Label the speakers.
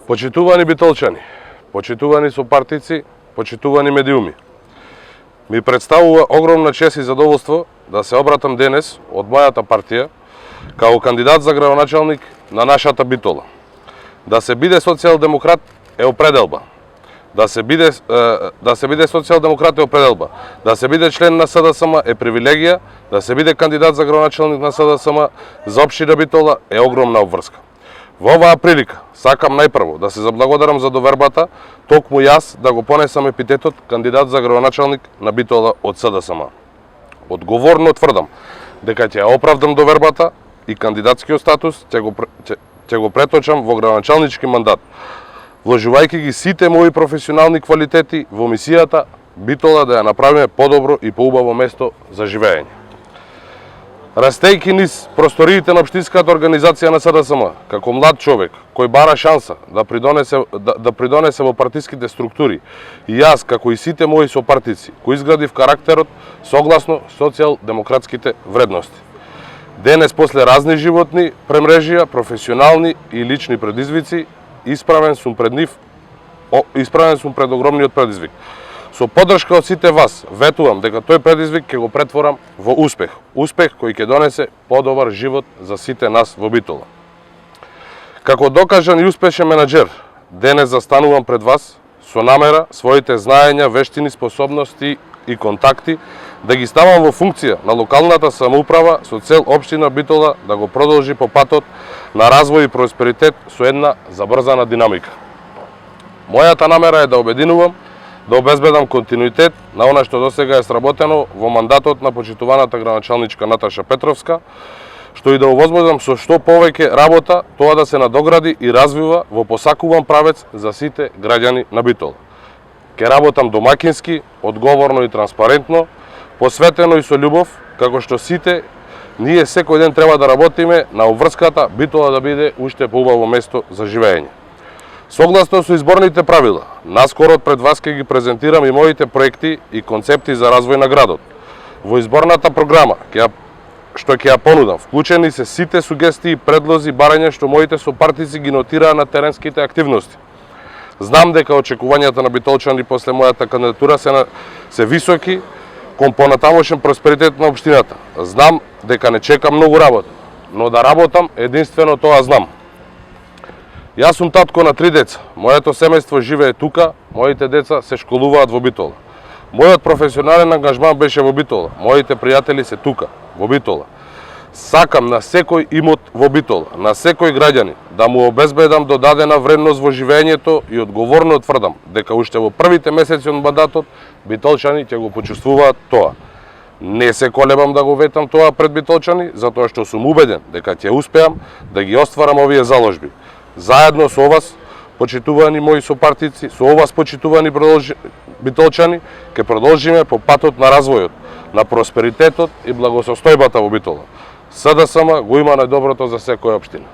Speaker 1: Почитувани битолчани, почитувани сопартици, почитувани медиуми. Ми представува огромна чест и задоволство да се обратам денес од мојата партија како кандидат за градоначалник на нашата Битола. Да се биде социјалдемократ е определба. Да се биде социјалдемократ е определба. Да се биде член на СДСМ е привилегија, да се биде кандидат за градоначалник на СДСМ за општина Битола е огромна обврска. Во оваа прилика сакам најпрво да се заблагодарам за довербата, токму јас да го понесам епитетот кандидат за градоначалник на Битола од СДСМ. Одговорно тврдам дека ќе ја оправдам довербата и кандидатскиот статус ќе го преточам во градоначалнички мандат, вложувајќи ги сите мои професионални квалитети во мисијата Битола да ја направиме подобро и поубаво место за живење. Растејќи низ просториите на општинската организација на СДСМ, како млад човек кој бара шанса да придонесе во партиските структури, и јас, како и сите мои сопартици, кои изградив карактерот согласно социјалдемократските вредности. Денес, после разни животни премрежија, професионални и лични предизвици, исправен сум пред огромниот предизвик. Со поддршка од сите вас, ветувам дека тој предизвик ќе го претворам во успех. Успех кој ќе донесе подобар живот за сите нас во Битола. Како докажан и успешен менаџер, денес застанувам пред вас со намера своите знаења, вештини, способности и контакти да ги ставам во функција на локалната самоуправа со цел општина Битола да го продолжи по патот на развој и просперитет со една забрзана динамика. Мојата намера е да обединувам, да обезбедам континуитет на она што досега е сработено во мандатот на почитуваната градоначалничка Наташа Петровска, што и да овозможам со што повеќе работа тоа да се надогради и развива во посакуван правец за сите граѓани на Битола. Ке работам домакински, одговорно и транспарентно, посветено и со љубов, како што сите ние секој ден треба да работиме на обврската Битола да биде уште поубаво место за живење. Согласно со изборните правила, наскоро пред вас ќе ги презентирам и моите проекти и концепти за развој на градот. Во изборната програма што ќе ја понудам, вклучени се сите сугестии и предлози барања што моите сопартици ги нотираа на теренските активности. Знам дека очекувањата на битолчани после мојата кандидатура се високи кон понатамошен просперитет на општината. Знам дека не чекам многу работа, но да работам единствено тоа знам. Јас сум татко на 3 деца. Моето семејство живее тука, моите деца се школуваат во Битола. Мојот професионален ангажман беше во Битола. Моите пријатели се тука, во Битола. Сакам на секој имот во Битола, на секој граѓанин, да му обезбедам додадена вредност во живењето и одговорно тврдам дека уште во првите месеци од мандатот битолчани ќе го почувствуваат тоа. Не се колебам да го ветам тоа пред битолчани, затоа што сум убеден дека ќе успеам да ги остварам овие заложби. Заедно со вас, почитувани мои сопартици, со вас почитувани битолчани, ќе продолжиме по патот на развојот, на просперитетот и благосостојбата во Битола. СДСМ го има најдоброто за секоја општина.